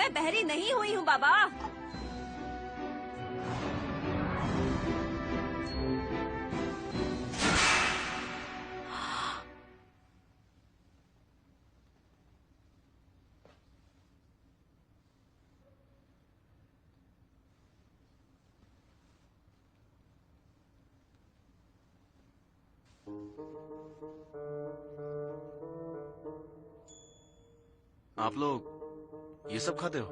मैं बहरी नहीं हुई हूँ बाबा। आप लोग ये सब खाते हो?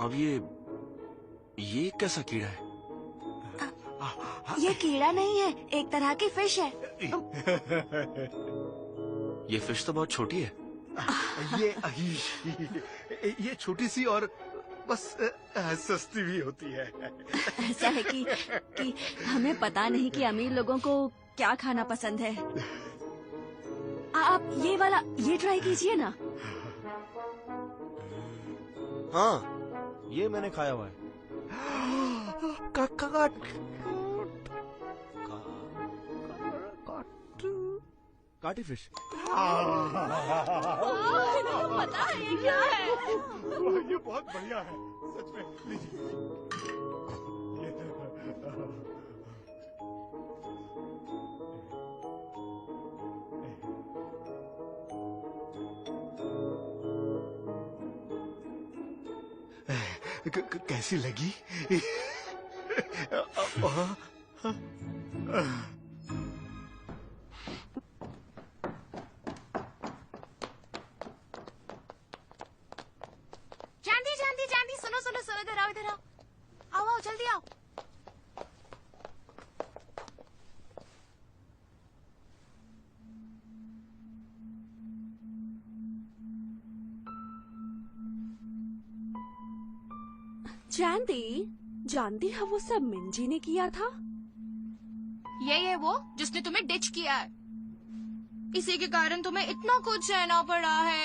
अब ये कैसा कीड़ा है? ये कीड़ा नहीं है, एक तरह की फिश है। ये फिश तो बहुत छोटी है। ये छोटी सी और बस सस्ती भी होती है। ऐसा है कि हमें पता नहीं कि अमीर लोगों को क्या खाना पसंद है। आप ये ट्राई कीजिए ना। हाँ, ये मैंने खाया हुआ है। काटी फिश। पता है ये क्या है? ये बहुत बढ़िया है सच में। कैसी लगी? चांदी सुनो इधर आओ आओ जल्दी आओ। जानती है वो सब मिंजी ने किया था। ये वो जिसने तुम्हें डिच किया है, इसी के कारण तुम्हें इतना कुछ सहना पड़ा है।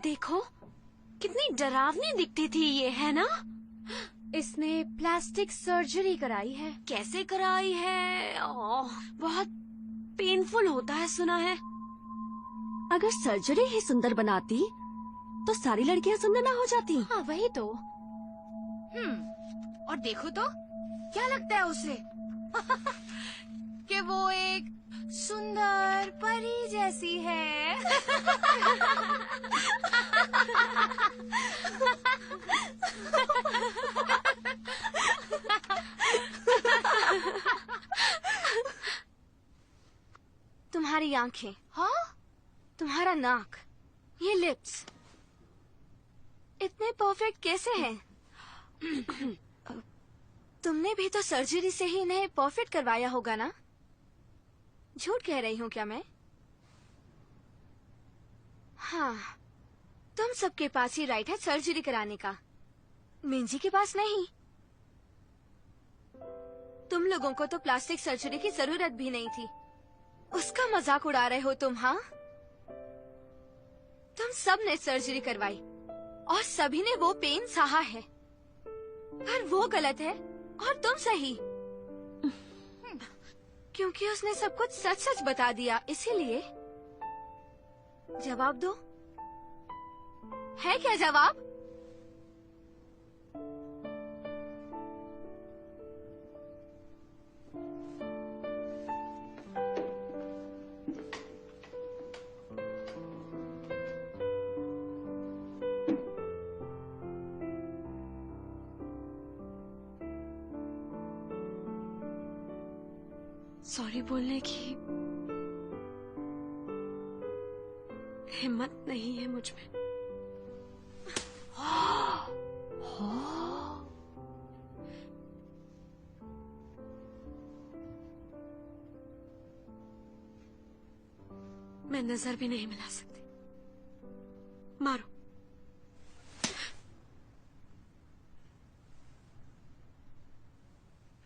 देखो कितनी डरावनी दिखती थी ये, है ना? इसने प्लास्टिक सर्जरी कराई है। कैसे कराई है? बहुत पेनफुल होता है सुना है। अगर सर्जरी ही सुंदर बनाती तो सारी लड़कियां सुंदर ना हो जाती। हाँ वही तो। और देखो तो क्या लगता है उसे कि वो एक सुंदर परी जैसी है। तुम्हारी आंखें, हाँ, तुम्हारा नाक, ये लिप्स इतने परफेक्ट कैसे हैं? तुमने भी तो सर्जरी से ही इन्हें परफेक्ट करवाया होगा ना? झूठ कह रही हूँ क्या मैं? हाँ, तुम सबके पास ही राइट है सर्जरी कराने का, मिंजी के पास नहीं। तुम लोगों को तो प्लास्टिक सर्जरी की जरूरत भी नहीं थी, उसका मजाक उड़ा रहे हो तुम। हाँ, तुम सब ने सर्जरी करवाई और सभी ने वो पेन सहा है, पर वो गलत है और तुम सही। क्योंकि उसने सब कुछ सच सच बता दिया, इसीलिए। जवाब दो, है क्या जवाब? सॉरी बोलने की हिम्मत नहीं है मुझ में। मैं नजर भी नहीं मिला सकती। मारो।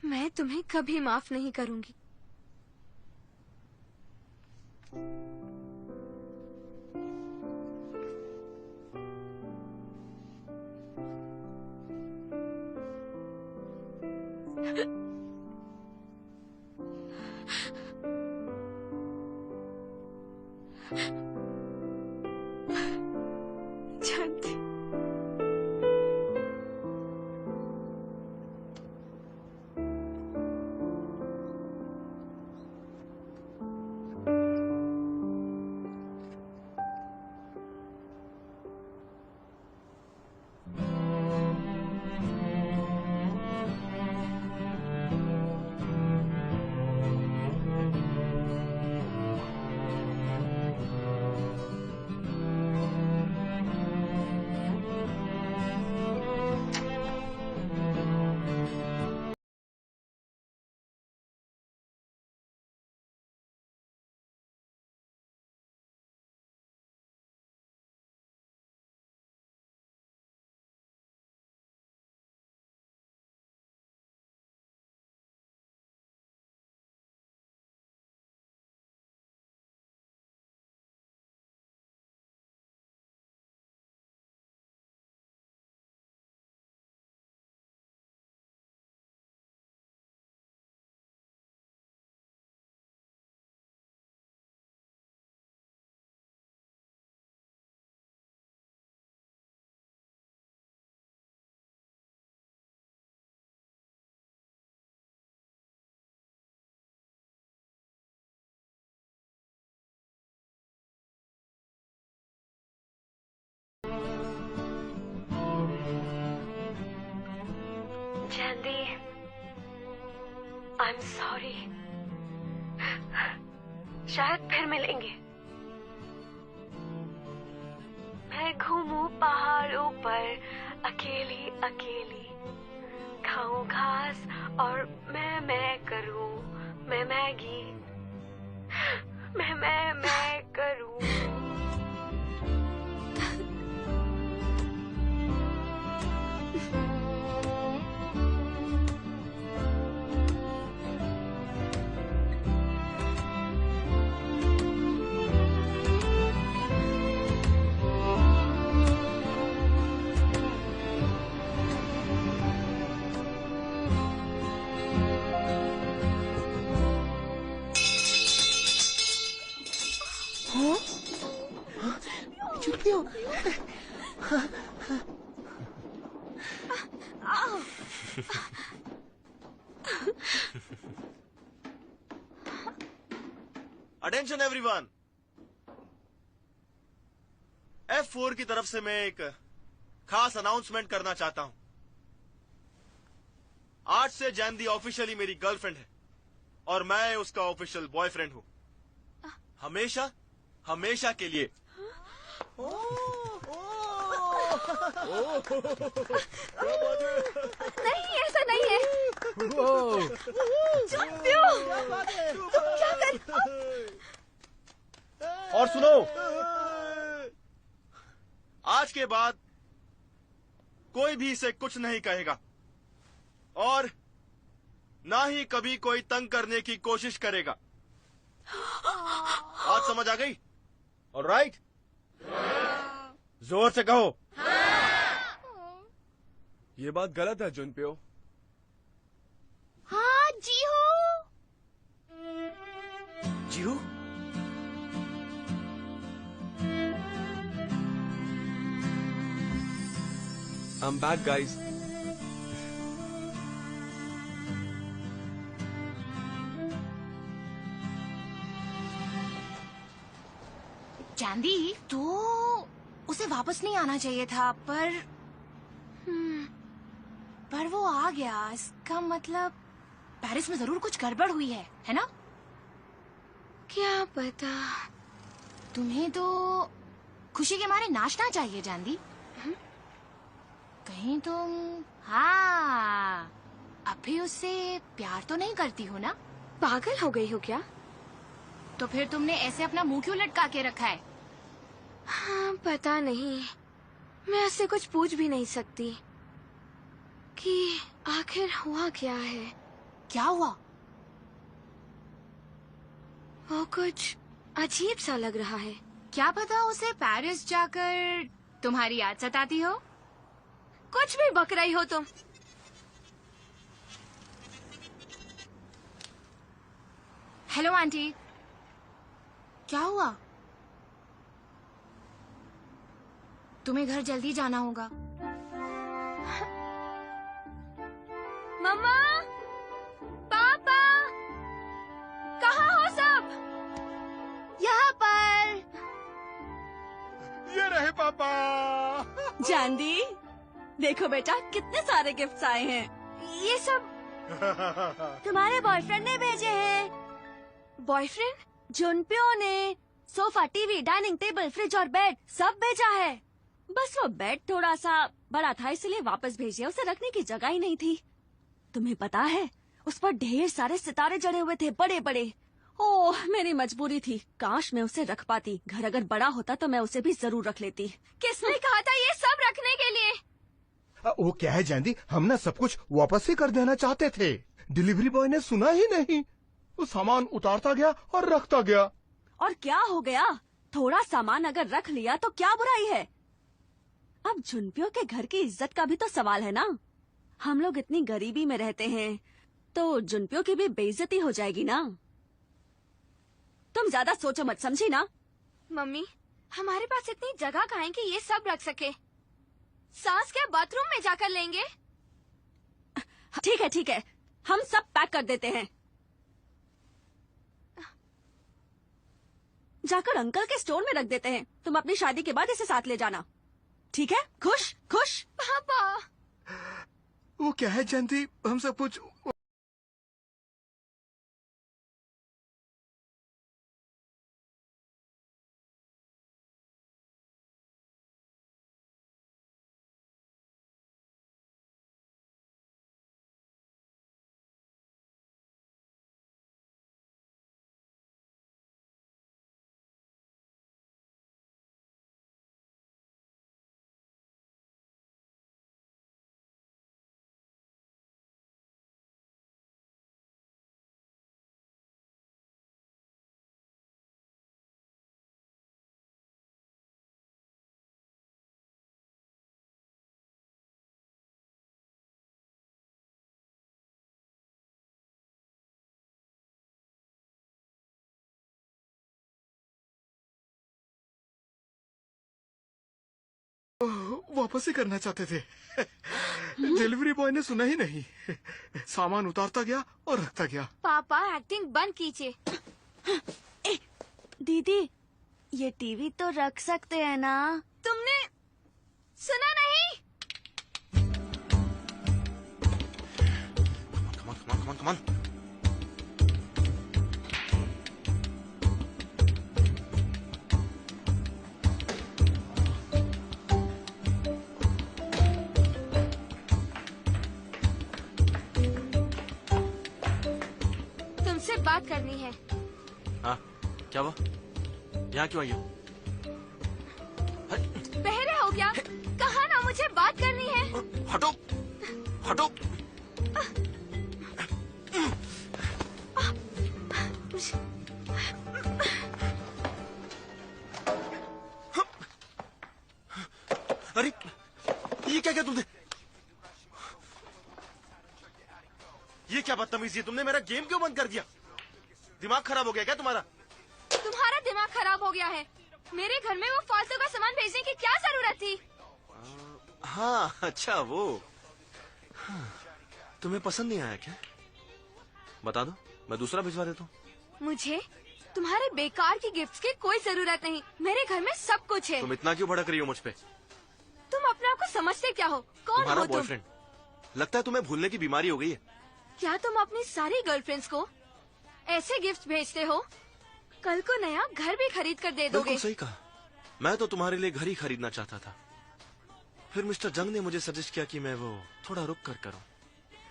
मैं तुम्हें कभी माफ नहीं करूंगी। जानती जानती आई एम सॉरी। शायद फिर मिलेंगे। मैं घूमूं पहाड़ों पर अकेली अकेली, खाऊं घास और मैं करूं मैं मैगी, मैं करूं। अटेंशन एवरीवन, F4 की तरफ से मैं एक खास अनाउंसमेंट करना चाहता हूं। आज से जैनदी ऑफिशियली मेरी गर्लफ्रेंड है और मैं उसका ऑफिशियल बॉयफ्रेंड हूं, हमेशा हमेशा के लिए। नहीं, ऐसा नहीं है। चुप्पियो, तुम क्या कर? और सुनो, आज के बाद कोई भी इसे कुछ नहीं कहेगा और ना ही कभी कोई तंग करने की कोशिश करेगा। बात समझ आ गई? ऑलराइट, जोर से कहो। ये बात गलत है जुनप्यो। हाँ जीहू। जीहू? I'm back, guys. चांदी, तो उसे वापस नहीं आना चाहिए था, पर वो आ गया। इसका मतलब पेरिस में जरूर कुछ गड़बड़ हुई है ना? क्या पता। तुम्हें तो खुशी के मारे नाचना चाहिए चांदी। कहीं तुम अब भी उससे प्यार तो नहीं करती हो ना? पागल हो गई हो क्या? तो फिर तुमने ऐसे अपना मुंह क्यों लटका के रखा है? हाँ, पता नहीं। मैं उससे कुछ पूछ भी नहीं सकती कि आखिर हुआ क्या है। क्या हुआ? वो कुछ अजीब सा लग रहा है। क्या पता उसे पेरिस जाकर तुम्हारी याद सताती हो। कुछ भी बक रही हो तुम। हेलो आंटी, क्या हुआ? तुम्हें घर जल्दी जाना होगा। मम्मा, पापा, कहाँ हो सब? यहाँ पर। ये रहे पापा। जानदी, देखो बेटा कितने सारे गिफ्ट्स आए हैं। ये सब तुम्हारे बॉयफ्रेंड ने भेजे हैं। बॉयफ्रेंड? जुनप्यो ने sofa, TV, dining table, fridge और बेड सब भेजा है। बस वो बेड थोड़ा सा बड़ा था इसलिए वापस भेजे, उसे रखने की जगह ही नहीं थी। तुम्हें पता है उस पर ढेर सारे सितारे जड़े हुए थे, बड़े बड़े। ओह, मेरी मजबूरी थी, काश मैं उसे रख पाती। घर अगर बड़ा होता तो मैं उसे भी जरूर रख लेती। किसने कहा था ये सब रखने के लिए? वो क्या है जानदी, हम ना सब कुछ वापस ही कर देना चाहते थे। डिलीवरी बॉय ने सुना ही नहीं। वो सामान उतारता गया और रखता गया। और क्या हो गया? थोड़ा सामान अगर रख लिया तो क्या बुराई है? अब झुनपियों के घर की इज्जत का भी तो सवाल है ना। हम लोग इतनी गरीबी में रहते हैं तो झुनपियों की भी बेइज्जती हो जाएगी ना। तुम ज्यादा सोचो मत, समझी ना? मम्मी, हमारे पास इतनी जगह कहाँ है कि ये सब रख सके? सास क्या बाथरूम में जाकर लेंगे? ठीक है, हम सब पैक कर देते हैं। जाकर अंकल के स्टोर में रख देते हैं। तुम अपनी शादी के बाद इसे साथ ले जाना, ठीक है? खुश खुश? पापा, वो क्या है जानदी, हम सब कुछ वापस ही करना चाहते थे। डिलीवरी बॉय ने सुना ही नहीं। सामान उतारता गया और रखता गया। पापा एक्टिंग बंद कीजिए। दीदी, ये टीवी तो रख सकते हैं ना? तुमने सुना नहीं? Come on. तुमसे बात करनी है। हाँ, क्या हुआ? यहाँ क्यों आई हो? बहरे हो क्या? कहा ना मुझे बात करनी है। हटो। अरे, ये क्या किया तुमने? ये क्या बदतमीजी है? तुमने मेरा गेम क्यों बंद कर दिया? दिमाग खराब हो गया क्या तुम्हारा? तुम्हारा दिमाग खराब हो गया है। मेरे घर में वो फालतू का सामान भेजने की क्या जरूरत थी? हाँ, अच्छा वो। हाँ, तुम्हें पसंद नहीं आया क्या? बता दो, मैं दूसरा भिजवा देता हूँ। मुझे तुम्हारे बेकार की गिफ्ट्स की कोई जरूरत नहीं। मेरे घर में सब कुछ है। तुम इतना क्यों भड़क रही हो मुझ पे? तुम अपने आप को समझते क्या हो? कौन तुम्हारा हो तुम? बॉयफ्रेंड। लगता है तुम्हें भूलने की बीमारी हो गई है। क्या तुम अपनी सारी गर्लफ्रेंड्स को ऐसे गिफ्ट भेजते हो? कल को नया घर भी खरीद कर दे दोगे। बिल्कुल सही कहा। मैं तो तुम्हारे लिए घर ही खरीदना चाहता था। फिर मिस्टर जंग ने मुझे सजेस्ट किया कि मैं वो थोड़ा रुक कर करूं।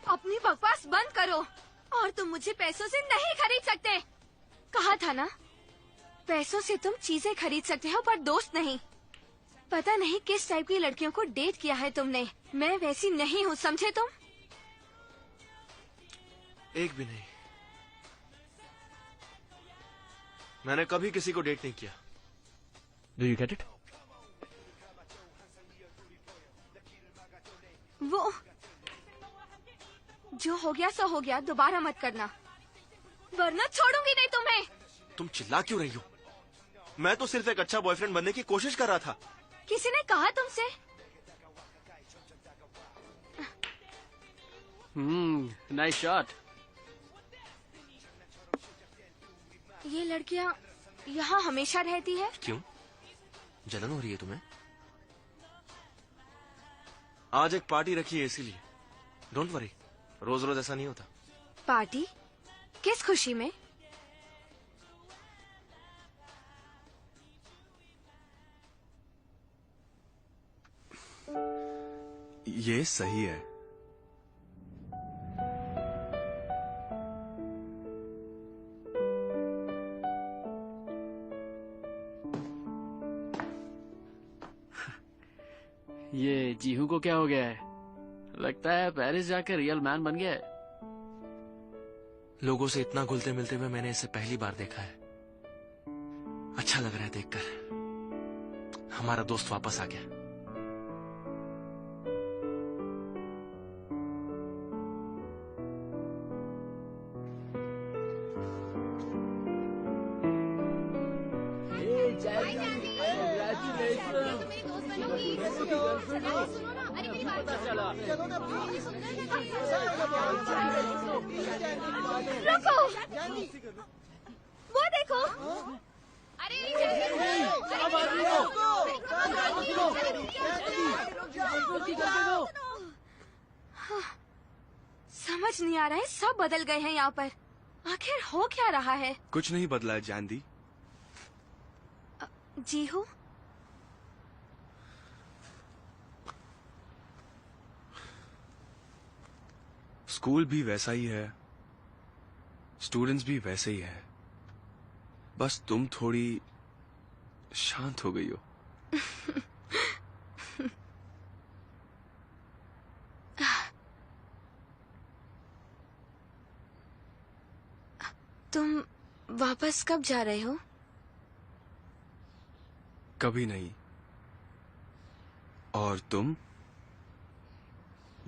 अपनी बकवास बंद करो। और तुम मुझे पैसों से नहीं खरीद सकते। कहा था ना, पैसों से तुम चीजें खरीद सकते हो पर दोस्त नहीं। पता नहीं किस टाइप की लड़कियों को डेट किया है तुमने। मैं वैसी नहीं हूँ, समझे तुम? एक भी नहीं। मैंने कभी किसी को डेट नहीं किया। Do you get it? वो जो हो गया सो हो गया, दोबारा मत करना, वरना छोड़ूंगी नहीं तुम्हें। तुम चिल्ला क्यों रही हो? मैं तो सिर्फ एक अच्छा बॉयफ्रेंड बनने की कोशिश कर रहा था। किसी ने कहा तुमसे? Nice shot. ये लड़कियां यहाँ हमेशा रहती है? क्यों? जलन हो रही है तुम्हें? आज एक पार्टी रखी है इसीलिए। डोंट वरी, रोज रोज ऐसा नहीं होता। पार्टी? किस खुशी में? ये सही है। ये जीहू को क्या हो गया है? लगता है पेरिस जाकर रियल मैन बन गया है। लोगों से इतना घुलते मिलते हुए मैंने इसे पहली बार देखा है। अच्छा लग रहा है देखकर। हमारा दोस्त वापस आ गया। रुको, वो देखो। समझ नहीं आ रहा है, सब बदल गए हैं यहाँ पर। आखिर हो क्या रहा है? कुछ नहीं बदला है जानदी। जीहू, स्कूल भी वैसा ही है, स्टूडेंट्स भी वैसे ही है, बस तुम थोड़ी शांत हो गई हो। तुम वापस कब जा रहे हो? कभी नहीं। और तुम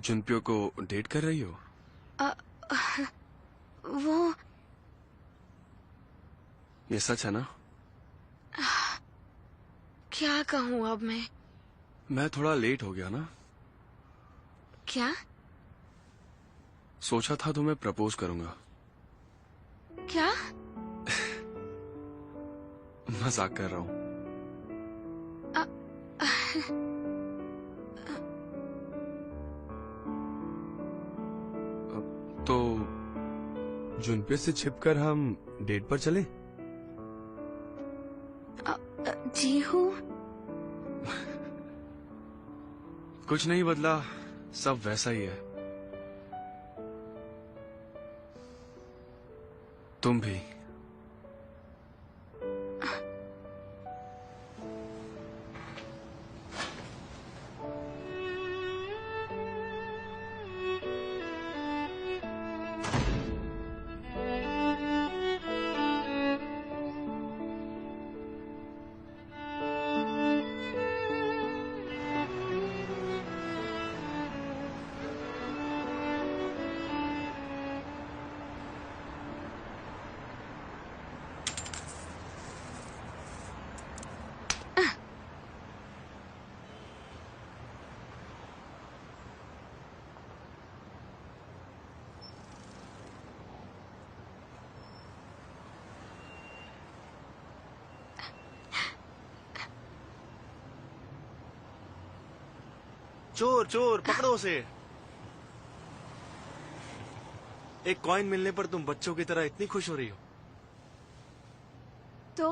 जुनप्यो को डेट कर रही हो? वो ये सच है ना? क्या कहूँ अब मैं थोड़ा लेट हो गया ना। क्या? सोचा था तुम्हें प्रपोज करूंगा। क्या? मजाक कर रहा हूँ। तो जुनपे से छिपकर हम डेट पर चले? जीहू, कुछ नहीं बदला, सब वैसा ही है। तुम भी। चोर चोर पकड़ो उसे। एक कॉइन मिलने पर तुम बच्चों की तरह इतनी खुश हो रही हो। तो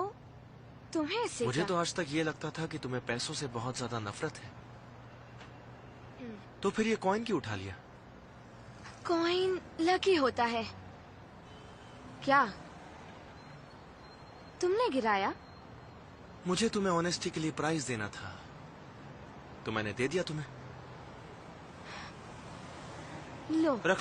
तुम्हें इससे मुझे क्या? तो आज तक ये लगता था कि तुम्हें पैसों से बहुत ज्यादा नफरत है। तो फिर ये कॉइन क्यों उठा लिया? कॉइन लकी होता है क्या? तुमने गिराया? मुझे तुम्हें ऑनेस्टी के लिए प्राइज देना था, तो मैंने दे दिया तुम्हें। लो। रख